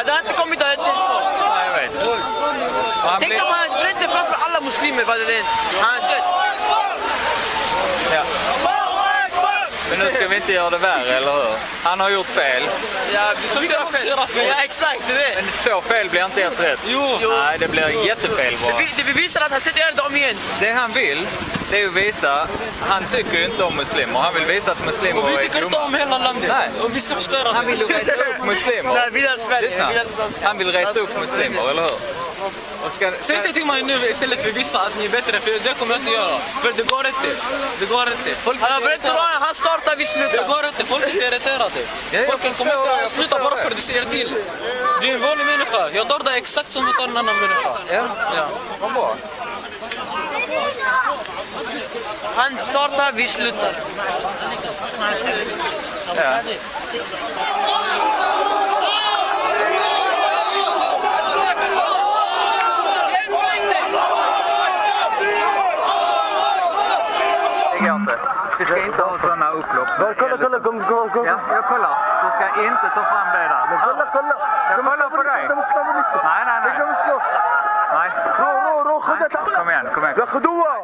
det har inte kommit att det så. Ja, jag vet. Tänk om han brände framför alla muslimer, vad det är. Han är död. Ja. Men nu ska vi inte göra det värre, eller hur? Han har gjort fel. Ja, vi ska göra fel. Ja, exakt, det är det. Men 2 fel blir inte helt rätt. Jo. Nej, det blir jättefel bara. Det bevisar att han sätter göra det om igen. Det han vill, det är att visa, han tycker ju inte om muslimer. Han vill visa att muslimer är dumma. Och vi tycker inte om hela landet. Nej. Och vi ska förstöra Han vill ju reta upp muslimer. Nej, vi är Sverige. Lyssna. Han vill reta upp muslimer, eller hur? Och Säg inte till mig nu istället för vissa att ni är bättre, för det kommer jag inte göra. För det går inte. Det går inte. Folk Han har berättat att han startar, vi slutar. det går inte. Folk är irriterade. Folk kommer inte att sluta bara för att du säger till. Du är en vanlig människa. Jag tar det exakt som jag tar en annan människa. Ja, vad bra. Han startar, vi slutar. Ja. Det går inte. Du ska inte ha sådana upplopp. Kolla, kom. Ja, jag kollar. Du ska inte ta fram det där. Kolla. Jag kollar på dig. Nej. Nej. Kom igen. ياخدوها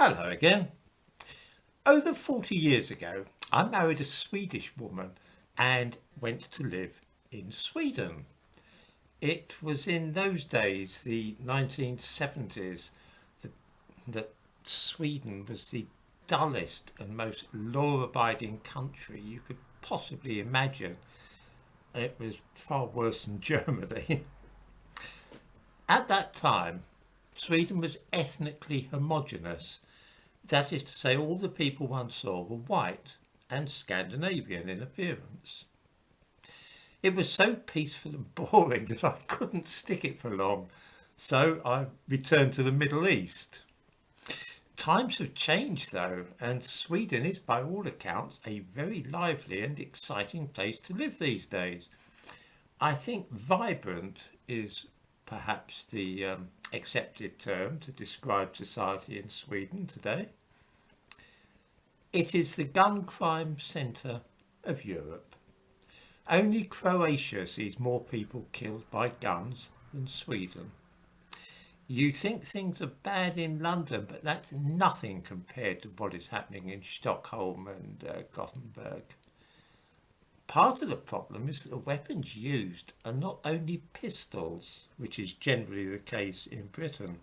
Hello again. Over 40 years ago, I married a Swedish woman and went to live in Sweden. It was in those days, the 1970s, that Sweden was the dullest and most law-abiding country you could possibly imagine. It was far worse than Germany. At that time, Sweden was ethnically homogeneous. That is to say, all the people one saw were white and Scandinavian in appearance. It was so peaceful and boring that I couldn't stick it for long, so I returned to the Middle East. Times have changed though, and Sweden is by all accounts a very lively and exciting place to live these days. I think vibrant is perhaps the accepted term to describe society in Sweden today. It is the gun crime centre of Europe. Only Croatia sees more people killed by guns than Sweden. You think things are bad in London, but that's nothing compared to what is happening in Stockholm and Gothenburg. Part of the problem is that the weapons used are not only pistols, which is generally the case in Britain.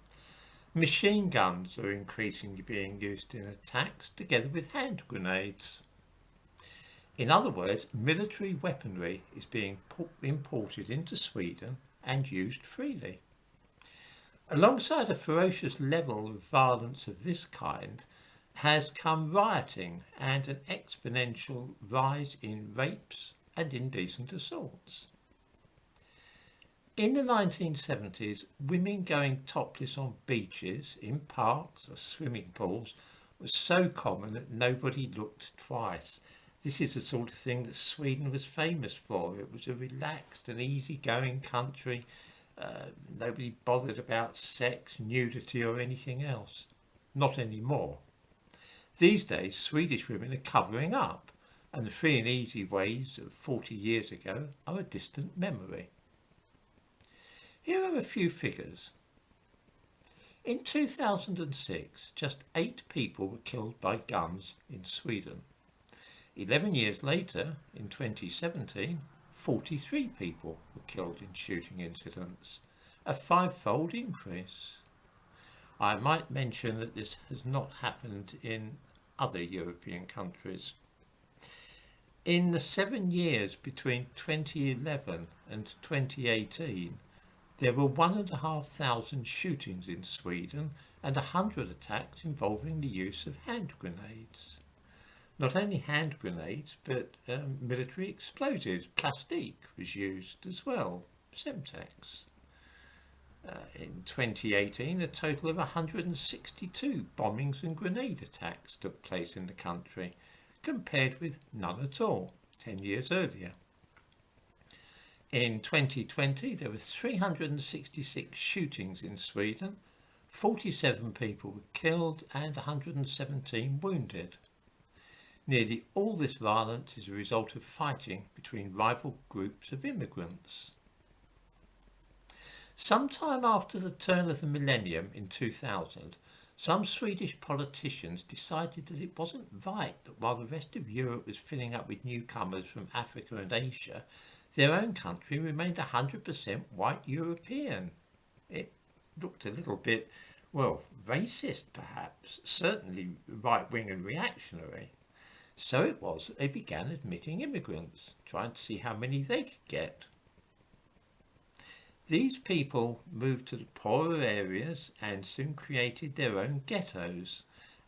Machine guns are increasingly being used in attacks together with hand grenades. In other words, military weaponry is being imported into Sweden and used freely. Alongside a ferocious level of violence of this kind has come rioting and an exponential rise in rapes and indecent assaults. In the 1970s, women going topless on beaches, in parks or swimming pools was so common that nobody looked twice. This is the sort of thing that Sweden was famous for. It was a relaxed and easygoing country. Nobody bothered about sex, nudity or anything else. Not anymore. These days, Swedish women are covering up, and the free and easy ways of 40 years ago are a distant memory. Here are a few figures. In 2006, just 8 people were killed by guns in Sweden. 11 years later, in 2017, 43 people were killed in shooting incidents, a 5-fold increase. I might mention that this has not happened in other European countries. In the 7 years between 2011 and 2018, there were 1,500 shootings in Sweden and 100 attacks involving the use of hand grenades. Not only hand grenades, but military explosives. Plastique was used as well, Semtex. In 2018, a total of 162 bombings and grenade attacks took place in the country, compared with none at all 10 years earlier. In 2020, there were 366 shootings in Sweden, 47 people were killed and 117 wounded. Nearly all this violence is a result of fighting between rival groups of immigrants. Sometime after the turn of the millennium in 2000, some Swedish politicians decided that it wasn't right that while the rest of Europe was filling up with newcomers from Africa and Asia, their own country remained 100% white European. It looked a little bit, well, racist perhaps, certainly right-wing and reactionary. So it was that they began admitting immigrants, trying to see how many they could get. These people moved to the poorer areas and soon created their own ghettos.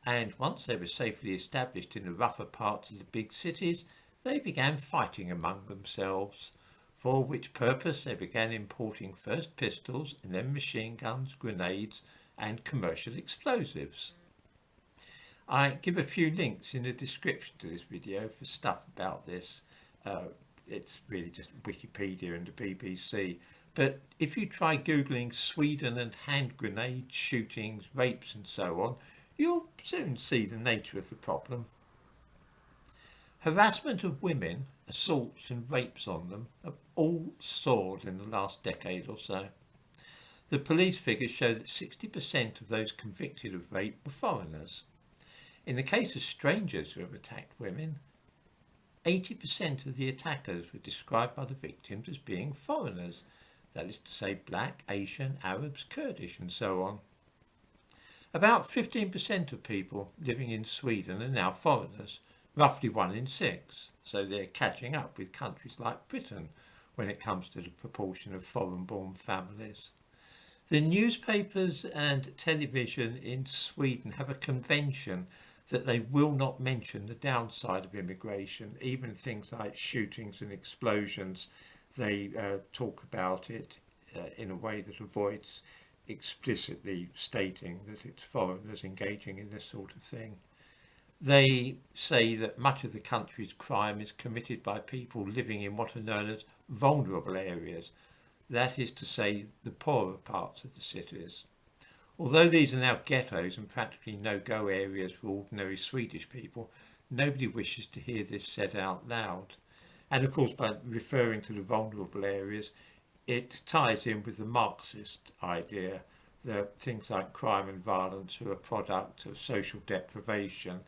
And once they were safely established in the rougher parts of the big cities, they began fighting among themselves, for which purpose they began importing first pistols and then machine guns, grenades and commercial explosives. I give a few links in the description to this video for stuff about this. It's really just Wikipedia and the BBC. But if you try Googling Sweden and hand grenade shootings, rapes and so on, you'll soon see the nature of the problem. Harassment of women, assaults and rapes on them have all soared in the last decade or so. The police figures show that 60% of those convicted of rape were foreigners. In the case of strangers who have attacked women, 80% of the attackers were described by the victims as being foreigners, that is to say black, Asian, Arabs, Kurdish and so on. About 15% of people living in Sweden are now foreigners, roughly 1 in 6, so they're catching up with countries like Britain when it comes to the proportion of foreign-born families. The newspapers and television in Sweden have a convention that they will not mention the downside of immigration, even things like shootings and explosions. They talk about it in a way that avoids explicitly stating that it's foreigners engaging in this sort of thing. They say that much of the country's crime is committed by people living in what are known as vulnerable areas, that is to say, the poorer parts of the cities. Although these are now ghettos and practically no-go areas for ordinary Swedish people, nobody wishes to hear this said out loud. And of course, by referring to the vulnerable areas, it ties in with the Marxist idea that things like crime and violence are a product of social deprivation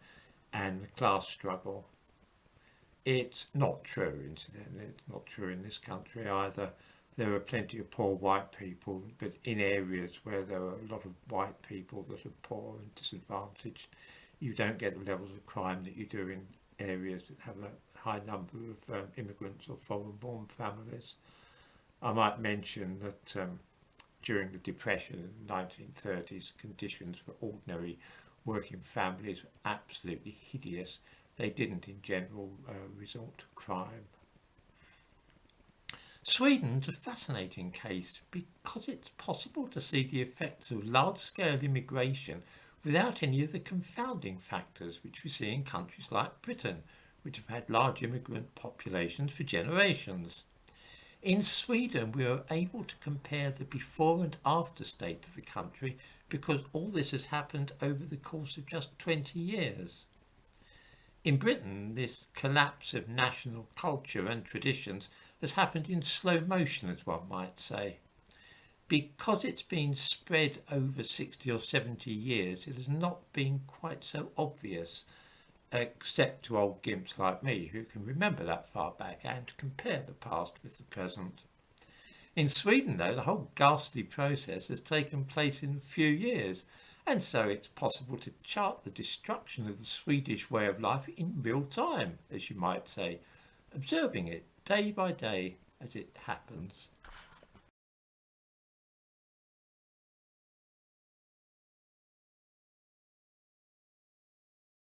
and the class struggle. It's not true, incidentally. It's not true in this country either. There are plenty of poor white people, but in areas where there are a lot of white people that are poor and disadvantaged, you don't get the levels of crime that you do in areas that have a high number of immigrants or foreign-born families. I might mention that during the Depression in the 1930s, conditions for ordinary working families were absolutely hideous. They didn't, in general, resort to crime. Sweden's a fascinating case because it's possible to see the effects of large-scale immigration without any of the confounding factors which we see in countries like Britain, which have had large immigrant populations for generations. In Sweden, we are able to compare the before and after state of the country because all this has happened over the course of just 20 years. In Britain, this collapse of national culture and traditions has happened in slow motion, as one might say. Because it's been spread over 60 or 70 years, it has not been quite so obvious, except to old gimps like me who can remember that far back and compare the past with the present. In Sweden, though, the whole ghastly process has taken place in a few years, and so it's possible to chart the destruction of the Swedish way of life in real time, as you might say, observing it day by day as it happens.